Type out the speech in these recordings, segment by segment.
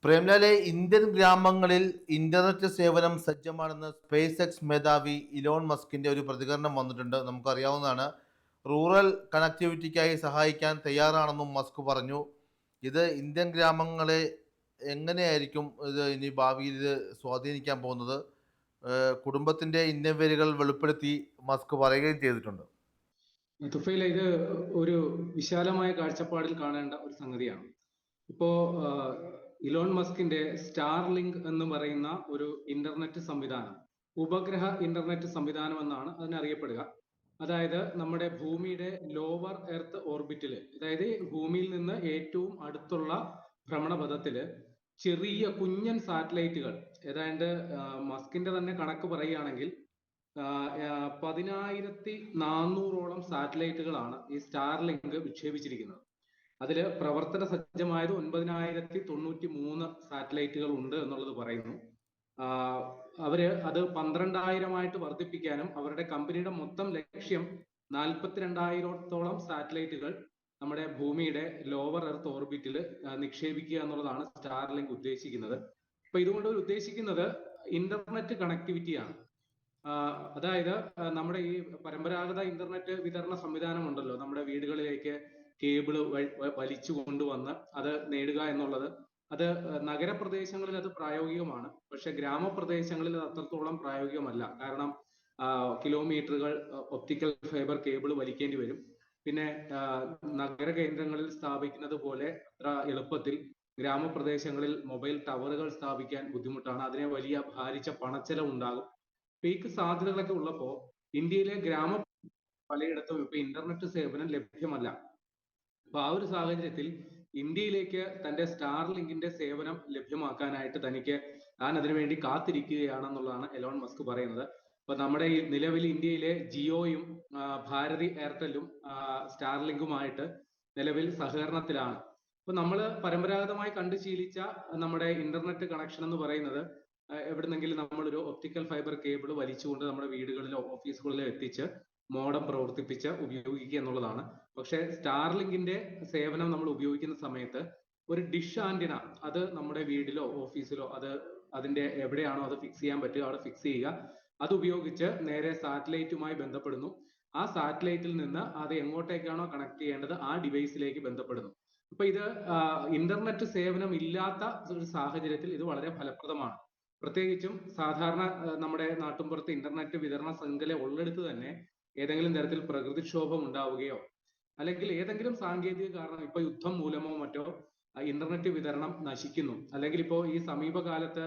പ്രേംലാലെ, Indian ഗ്രാമങ്ങളിൽ internet സേവനം സജ്ജമാണെന്ന് സ്പേസ് എക്സ് മേധാവി ഇലോൺ മസ്കിന്റെ ഒരു പ്രതികരണം വന്നിട്ടുണ്ട്. നമുക്കറിയാവുന്നതാണ്. റൂറൽ കണക്ടിവിറ്റിക്കായി സഹായിക്കാൻ തയ്യാറാണെന്നും മസ്ക് പറഞ്ഞു. ഇത് ഇന്ത്യൻ ഗ്രാമങ്ങളെ എങ്ങനെയായിരിക്കും ഇത് ഇനി ഭാവിയിൽ സ്വാധീനിക്കാൻ പോകുന്നത്? കുടുംബത്തിന്റെ ഇന്നവേരുകൾ വെളിപ്പെടുത്തി മസ്ക് പറയുകയും ചെയ്തിട്ടുണ്ട്. തുഫൈല, ഇത് ഒരു വിശാലമായ കാഴ്ചപ്പാടിൽ കാണേണ്ട ഒരു സംഗതിയാണ്. ഇപ്പോ ഇലോൺ മസ്കിന്റെ സ്റ്റാർലിങ്ക് എന്ന് പറയുന്ന ഒരു ഇന്റർനെറ്റ് സംവിധാനം, ഉപഗ്രഹ ഇന്റർനെറ്റ് സംവിധാനം എന്നാണ് അതിനറിയപ്പെടുക. അതായത് നമ്മുടെ ഭൂമിയുടെ ലോവർ എർത്ത് ഓർബിറ്റില്, അതായത് ഭൂമിയിൽ നിന്ന് ഏറ്റവും അടുത്തുള്ള ഭ്രമണപഥത്തില് ചെറിയ കുഞ്ഞൻ സാറ്റലൈറ്റുകൾ, ഏതാണ്ട് മസ്കിന്റെ തന്നെ കണക്ക് പറയുകയാണെങ്കിൽ 10,400ഓളം സാറ്റലൈറ്റുകളാണ് ഈ സ്റ്റാർലിങ്ക് വിക്ഷേപിച്ചിരിക്കുന്നത്. അതിൽ പ്രവർത്തന സജ്ജമായത് 9,093 സാറ്റലൈറ്റുകൾ ഉണ്ട് എന്നുള്ളത് പറയുന്നു. അവര് അത് 12,000ആയിട്ട് വർദ്ധിപ്പിക്കാനും അവരുടെ കമ്പനിയുടെ മൊത്തം ലക്ഷ്യം 42,000ഓളം സാറ്റലൈറ്റുകൾ നമ്മുടെ ഭൂമിയുടെ ലോവർ എർത്ത് ഓർബിറ്റിൽ നിക്ഷേപിക്കുക എന്നുള്ളതാണ് സ്റ്റാർലിങ്ക് ഉദ്ദേശിക്കുന്നത്. അപ്പൊ ഇതുകൊണ്ട് ഉദ്ദേശിക്കുന്നത് ഇന്റർനെറ്റ് കണക്ടിവിറ്റിയാണ്. അതായത് നമ്മുടെ ഈ പരമ്പരാഗത ഇന്റർനെറ്റ് വിതരണ സംവിധാനം ഉണ്ടല്ലോ, നമ്മുടെ വീടുകളിലേക്ക് കേബിള് വലിച്ചു കൊണ്ടുവന്ന് അത് നേടുക എന്നുള്ളത്, അത് നഗരപ്രദേശങ്ങളിൽ അത് പ്രായോഗികമാണ്. പക്ഷെ ഗ്രാമപ്രദേശങ്ങളിൽ അത് അത്രത്തോളം പ്രായോഗികമല്ല. കാരണം കിലോമീറ്ററുകൾ ഒപ്റ്റിക്കൽ ഫൈബർ കേബിൾ വലിക്കേണ്ടി വരും. പിന്നെ നഗര കേന്ദ്രങ്ങളിൽ സ്ഥാപിക്കുന്നത് പോലെ അത്ര എളുപ്പത്തിൽ ഗ്രാമപ്രദേശങ്ങളിൽ മൊബൈൽ ടവറുകൾ സ്ഥാപിക്കാൻ ബുദ്ധിമുട്ടാണ്. അതിനെ വലിയ ഭാരിച്ച പണച്ചെലവ് ഉണ്ടാകും. പീക്ക് സാധ്യതകളൊക്കെ ഉള്ളപ്പോ ഇന്ത്യയിലെ പലയിടത്തും ഇപ്പൊ ഇന്റർനെറ്റ് സേവനം ലഭ്യമല്ല. അപ്പൊ ആ ഒരു സാഹചര്യത്തിൽ ഇന്ത്യയിലേക്ക് തന്റെ സ്റ്റാർലിങ്കിന്റെ സേവനം ലഭ്യമാക്കാനായിട്ട് താൻ അതിനുവേണ്ടി കാത്തിരിക്കുകയാണെന്നുള്ളതാണ് എലോൺ മസ്ക് പറയുന്നത്. അപ്പൊ നമ്മുടെ ഈ നിലവിൽ ഇന്ത്യയിലെ ജിയോയും ഭാരതി എയർടെല്ലും സ്റ്റാർലിങ്കുമായിട്ട് നിലവിൽ സഹകരണത്തിലാണ്. അപ്പൊ നമ്മൾ പരമ്പരാഗതമായി കണ്ടു ശീലിച്ച നമ്മുടെ ഇന്റർനെറ്റ് കണക്ഷൻ എന്ന് പറയുന്നത് എവിടുന്നെങ്കിലും നമ്മളൊരു ഒപ്റ്റിക്കൽ ഫൈബർ കേബിൾ വലിച്ചുകൊണ്ട് നമ്മുടെ വീടുകളിലോ ഓഫീസുകളിലോ എത്തിച്ച് മോഡം പ്രവർത്തിപ്പിച്ച് ഉപയോഗിക്കുക എന്നുള്ളതാണ്. പക്ഷെ സ്റ്റാർലിങ്കിന്റെ സേവനം നമ്മൾ ഉപയോഗിക്കുന്ന സമയത്ത് ഒരു ഡിഷ് ആന്റിന, അത് നമ്മുടെ വീടിലോ ഓഫീസിലോ അതിന്റെ എവിടെയാണോ അത് ഫിക്സ് ചെയ്യാൻ പറ്റുക അവിടെ ഫിക്സ് ചെയ്യുക. അത് ഉപയോഗിച്ച് നേരെ സാറ്റലൈറ്റുമായി ബന്ധപ്പെടുന്നു. ആ സാറ്റലൈറ്റിൽ നിന്ന് അത് എങ്ങോട്ടേക്കാണോ കണക്ട് ചെയ്യേണ്ടത് ആ ഡിവൈസിലേക്ക് ബന്ധപ്പെടുന്നു. അപ്പൊ ഇത് ഇന്റർനെറ്റ് സേവനം ഇല്ലാത്ത ഒരു സാഹചര്യത്തിൽ ഇത് വളരെ ഫലപ്രദമാണ്. പ്രത്യേകിച്ചും സാധാരണ നമ്മുടെ നാട്ടുമ്പുറത്ത് ഇന്റർനെറ്റ് വിതരണ ശൃംഖല ഉള്ളിടത്ത് തന്നെ ഏതെങ്കിലും തരത്തിൽ പ്രകൃതിക്ഷോഭം ഉണ്ടാവുകയോ അല്ലെങ്കിൽ ഏതെങ്കിലും സാങ്കേതിക കാരണം, ഇപ്പൊ യുദ്ധം മൂലമോ മറ്റോ ഇന്റർനെറ്റ് വിതരണം നശിക്കുന്നു, അല്ലെങ്കിൽ ഇപ്പോ ഈ സമീപകാലത്ത്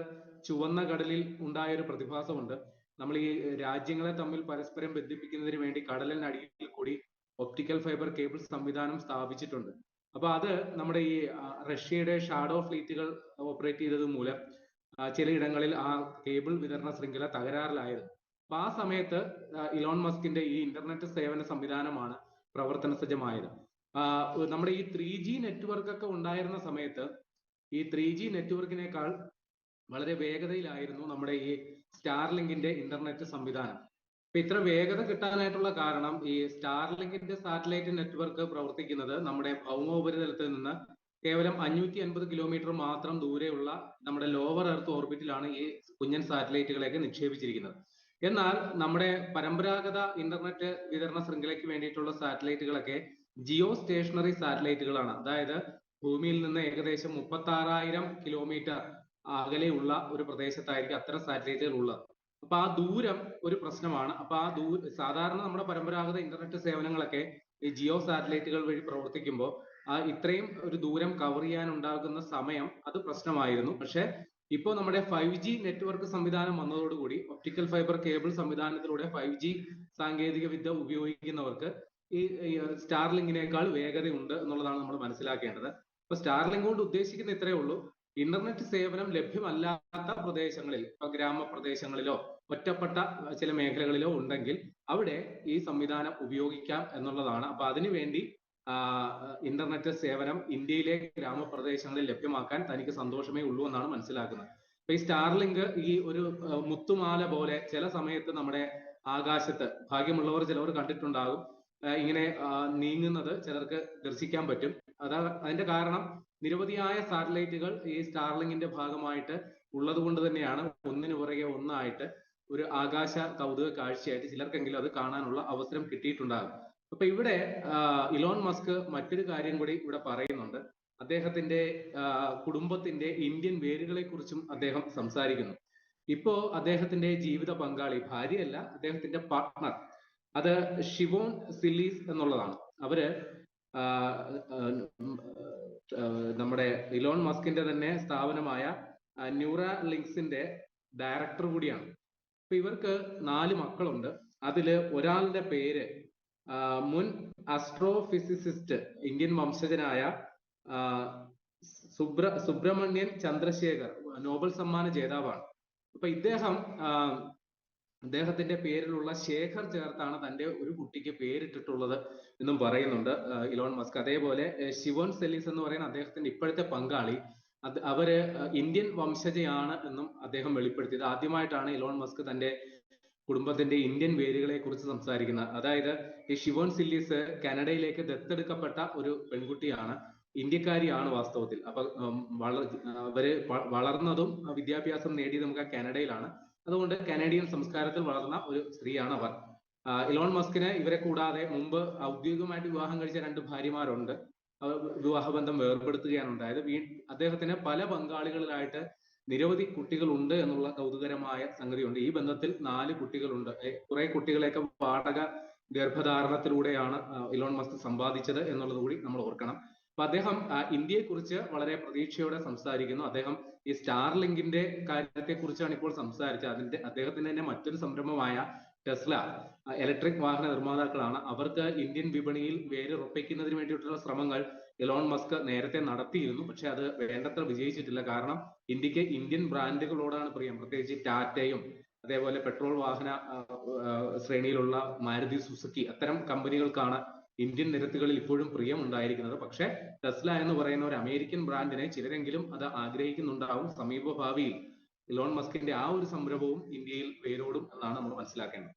ചുവന്ന കടലിൽ ഉണ്ടായ ഒരു പ്രതിഭാസമുണ്ട്. നമ്മൾ ഈ രാജ്യങ്ങളെ തമ്മിൽ പരസ്പരം ബന്ധിപ്പിക്കുന്നതിന് വേണ്ടി കടലിനടിയിൽ കൂടി ഒപ്റ്റിക്കൽ ഫൈബർ കേബിൾ സംവിധാനം സ്ഥാപിച്ചിട്ടുണ്ട്. അപ്പൊ അത് നമ്മുടെ ഈ റഷ്യയുടെ ഷാഡോ ഫ്ലീറ്റുകൾ ഓപ്പറേറ്റ് ചെയ്തത് മൂലം ചിലയിടങ്ങളിൽ ആ കേബിൾ വിതരണ ശൃംഖല തകരാറിലായിരുന്നു. അപ്പൊ ആ സമയത്ത് ഇലോൺ മസ്കിന്റെ ഈ ഇന്റർനെറ്റ് സേവന സംവിധാനമാണ് പ്രവർത്തന സജ്ജമായത്. നമ്മുടെ ഈ 3G നെറ്റ്വർക്ക് ഒക്കെ ഉണ്ടായിരുന്ന സമയത്ത് ഈ 3G നെറ്റ്വർക്കിനേക്കാൾ വളരെ വേഗതയിലായിരുന്നു നമ്മുടെ ഈ സ്റ്റാർലിങ്കിന്റെ ഇന്റർനെറ്റ് സംവിധാനം. അപ്പൊ ഇത്ര വേഗത കിട്ടാനായിട്ടുള്ള കാരണം ഈ സ്റ്റാർലിങ്കിന്റെ സാറ്റലൈറ്റ് നെറ്റ്വർക്ക് പ്രവർത്തിക്കുന്നത് നമ്മുടെ ഭൗമോപരിതലത്തിൽ നിന്ന് കേവലം 550 കിലോമീറ്റർ മാത്രം ദൂരെയുള്ള നമ്മുടെ ലോവർ എർത്ത് ഓർബിറ്റിലാണ് ഈ കുഞ്ഞൻ സാറ്റലൈറ്റുകളെയൊക്കെ നിക്ഷേപിച്ചിരിക്കുന്നത്. എന്നാൽ നമ്മുടെ പരമ്പരാഗത ഇന്റർനെറ്റ് വിതരണ ശൃംഖലയ്ക്ക് വേണ്ടിയിട്ടുള്ള സാറ്റലൈറ്റുകളൊക്കെ ജിയോ സ്റ്റേഷനറി സാറ്റലൈറ്റുകളാണ്. അതായത് ഭൂമിയിൽ നിന്ന് ഏകദേശം 36,000 കിലോമീറ്റർ അകലെയുള്ള ഒരു പ്രദേശത്തായിരിക്കും അത്തരം സാറ്റലൈറ്റുകൾ ഉള്ളത്. അപ്പൊ ആ ദൂരം ഒരു പ്രശ്നമാണ്. അപ്പൊ സാധാരണ നമ്മുടെ പരമ്പരാഗത ഇന്റർനെറ്റ് സേവനങ്ങളൊക്കെ ഈ ജിയോ സാറ്റലൈറ്റുകൾ വഴി പ്രവർത്തിക്കുമ്പോൾ ഇത്രയും ഒരു ദൂരം കവർ ചെയ്യാൻ ഉണ്ടാകുന്ന സമയം അത് പ്രശ്നമായിരുന്നു. പക്ഷെ ഇപ്പോൾ നമ്മുടെ 5G നെറ്റ്വർക്ക് സംവിധാനം വന്നതോടുകൂടി ഒപ്റ്റിക്കൽ ഫൈബർ കേബിൾ സംവിധാനത്തിലൂടെ 5G സാങ്കേതിക വിദ്യ ഉപയോഗിക്കുന്നവർക്ക് ഈ സ്റ്റാർലിങ്കിനേക്കാൾ വേഗതയുണ്ട് എന്നുള്ളതാണ് നമ്മൾ മനസ്സിലാക്കേണ്ടത്. അപ്പൊ സ്റ്റാർലിങ്ക് കൊണ്ട് ഉദ്ദേശിക്കുന്ന ഇത്രയേ ഉള്ളൂ, ഇന്റർനെറ്റ് സേവനം ലഭ്യമല്ലാത്ത പ്രദേശങ്ങളിൽ, ഇപ്പൊ ഗ്രാമപ്രദേശങ്ങളിലോ ഒറ്റപ്പെട്ട ചില മേഖലകളിലോ ഉണ്ടെങ്കിൽ അവിടെ ഈ സംവിധാനം ഉപയോഗിക്കാം എന്നുള്ളതാണ്. അപ്പൊ അതിനുവേണ്ടി ഇന്റർനെറ്റ് സേവനം ഇന്ത്യയിലെ ഗ്രാമപ്രദേശങ്ങളിൽ ലഭ്യമാക്കാൻ തനിക്ക് സന്തോഷമേ ഉള്ളൂ എന്നാണ് മനസ്സിലാക്കുന്നത്. അപ്പൊ ഈ സ്റ്റാർലിങ്ക് ഈ ഒരു മുത്തുമാല പോലെ ചില സമയത്ത് നമ്മുടെ ആകാശത്ത്, ഭാഗ്യമുള്ളവർ ചിലവർ കണ്ടിട്ടുണ്ടാകും, ഇങ്ങനെ നീങ്ങുന്നത് ചിലർക്ക് ദർശിക്കാൻ പറ്റും. അതിന്റെ കാരണം നിരവധിയായ സാറ്റലൈറ്റുകൾ ഈ സ്റ്റാർലിങ്കിന്റെ ഭാഗമായിട്ട് ഉള്ളത് കൊണ്ട് തന്നെയാണ് ഒന്നിനു പുറകെ ഒന്നായിട്ട് ഒരു ആകാശ കൗതുക കാഴ്ചയായിട്ട് ചിലർക്കെങ്കിലും അത് കാണാനുള്ള അവസരം കിട്ടിയിട്ടുണ്ടാകും. അപ്പൊ ഇവിടെ ഇലോൺ മസ്ക് മറ്റൊരു കാര്യം കൂടി ഇവിടെ പറയുന്നുണ്ട്. അദ്ദേഹത്തിന്റെ കുടുംബത്തിന്റെ ഇന്ത്യൻ വേരുകളെ കുറിച്ചും അദ്ദേഹം സംസാരിക്കുന്നു. ഇപ്പോ അദ്ദേഹത്തിന്റെ ജീവിത പങ്കാളി, ഭാര്യയല്ല, അദ്ദേഹത്തിന്റെ പാർട്ട്ണർ, അത് ഷിവോൺ സില്ലീസ് എന്നുള്ളതാണ്. അവര് നമ്മുടെ ഇലോൺ മസ്കിന്റെ തന്നെ സ്ഥാപനമായ ന്യൂറാലിങ്ക്സിന്റെ ഡയറക്ടർ കൂടിയാണ്. അപ്പൊ ഇവർക്ക് 4 മക്കളുണ്ട്. അതില് ഒരാളുടെ പേര് മുൻ അസ്ട്രോഫിസിസിസ്റ്റ് ഇന്ത്യൻ വംശജനായ സുബ്രഹ്മണ്യൻ ചന്ദ്രശേഖർ, നോബൽ സമ്മാന ജേതാവാണ്. അപ്പൊ അദ്ദേഹത്തിന്റെ പേരിലുള്ള ശേഖർ ചേർത്താണ് തന്റെ ഒരു കുട്ടിക്ക് പേരിട്ടിട്ടുള്ളത് എന്നും പറയുന്നുണ്ട് ഇലോൺ മസ്ക്. അതേപോലെ ശിവോൺ സെല്ലീസ് എന്ന് പറയുന്ന അദ്ദേഹത്തിന്റെ ഇപ്പോഴത്തെ പങ്കാളി, അവര് ഇന്ത്യൻ വംശജയാണ് എന്നും അദ്ദേഹം വെളിപ്പെടുത്തിയത്. ആദ്യമായിട്ടാണ് ഇലോൺ മസ്ക് തന്റെ കുടുംബത്തിന്റെ ഇന്ത്യൻ വേരുകളെ കുറിച്ച് സംസാരിക്കുന്നത്. അതായത് ഈ ഷിവോൺ സില്ലീസ് കാനഡയിലേക്ക് ദത്തെടുക്കപ്പെട്ട ഒരു പെൺകുട്ടിയാണ്, ഇന്ത്യക്കാരിയാണ് വാസ്തവത്തിൽ. അപ്പൊ അവര് വളർന്നതും വിദ്യാഭ്യാസം നേടിയതും നമുക്ക് കാനഡയിലാണ്. അതുകൊണ്ട് കനേഡിയൻ സംസ്കാരത്തിൽ വളർന്ന ഒരു സ്ത്രീയാണ് അവർ. ഇലോൺ മസ്കിന് ഇവരെ കൂടാതെ മുമ്പ് ഔദ്യോഗികമായിട്ട് വിവാഹം കഴിച്ച 2 ഭാര്യമാരുണ്ട്. വിവാഹബന്ധം വേർപെടുത്തുകയാണ് ഉണ്ടായത്. അദ്ദേഹത്തിന് പല പങ്കാളികളിലായിട്ട് നിരവധി കുട്ടികളുണ്ട് എന്നുള്ള കൗതുകരമായ സംഗതിയുണ്ട്. ഈ ബന്ധത്തിൽ 4 കുട്ടികളുണ്ട്. കുറെ കുട്ടികളെയൊക്കെ വാടക ഗർഭധാരണത്തിലൂടെയാണ് ഇലോൺ മസ്ക് സമ്പാദിച്ചത് എന്നുള്ളത് കൂടി നമ്മൾ ഓർക്കണം. അപ്പൊ അദ്ദേഹം ഇന്ത്യയെ കുറിച്ച് വളരെ പ്രതീക്ഷയോടെ സംസാരിക്കുന്നു. അദ്ദേഹം ഈ സ്റ്റാർലിങ്കിന്റെ കാര്യത്തെ കുറിച്ചാണ് ഇപ്പോൾ സംസാരിച്ചത്. അദ്ദേഹത്തിന്റെ തന്നെ മറ്റൊരു സംരംഭമായ ടെസ്ല ഇലക്ട്രിക് വാഹന നിർമ്മാതാക്കളാണ്. അവർക്ക് ഇന്ത്യൻ വിപണിയിൽ വേരുറപ്പിക്കുന്നതിന് വേണ്ടിയിട്ടുള്ള ശ്രമങ്ങൾ ഇലോൺ മസ്ക് നേരത്തെ നടത്തിയിരുന്നു. പക്ഷെ അത് വേണ്ടത്ര വിജയിച്ചിട്ടില്ല. കാരണം ഇന്ത്യക്ക് ഇന്ത്യൻ ബ്രാൻഡുകളോടാണ് പ്രിയം. പ്രത്യേകിച്ച് ടാറ്റയും അതേപോലെ പെട്രോൾ വാഹന ശ്രേണിയിലുള്ള മാരുതി സുസുക്കി, അത്തരം കമ്പനികൾക്കാണ് ഇന്ത്യൻ നിരത്തുകളിൽ ഇപ്പോഴും പ്രിയമുണ്ടായിരിക്കുന്നത്. പക്ഷെ ടെസ്ല എന്ന് പറയുന്ന ഒരു അമേരിക്കൻ ബ്രാൻഡിനെ ചിലരെങ്കിലും അത് ആഗ്രഹിക്കുന്നുണ്ടാവും. സമീപഭാവിയിൽ ഇലോൺ മസ്കിന്റെ ആ ഒരു സംരംഭവും ഇന്ത്യയിൽ വേരോടും എന്നാണ് നമ്മൾ മനസ്സിലാക്കേണ്ടത്.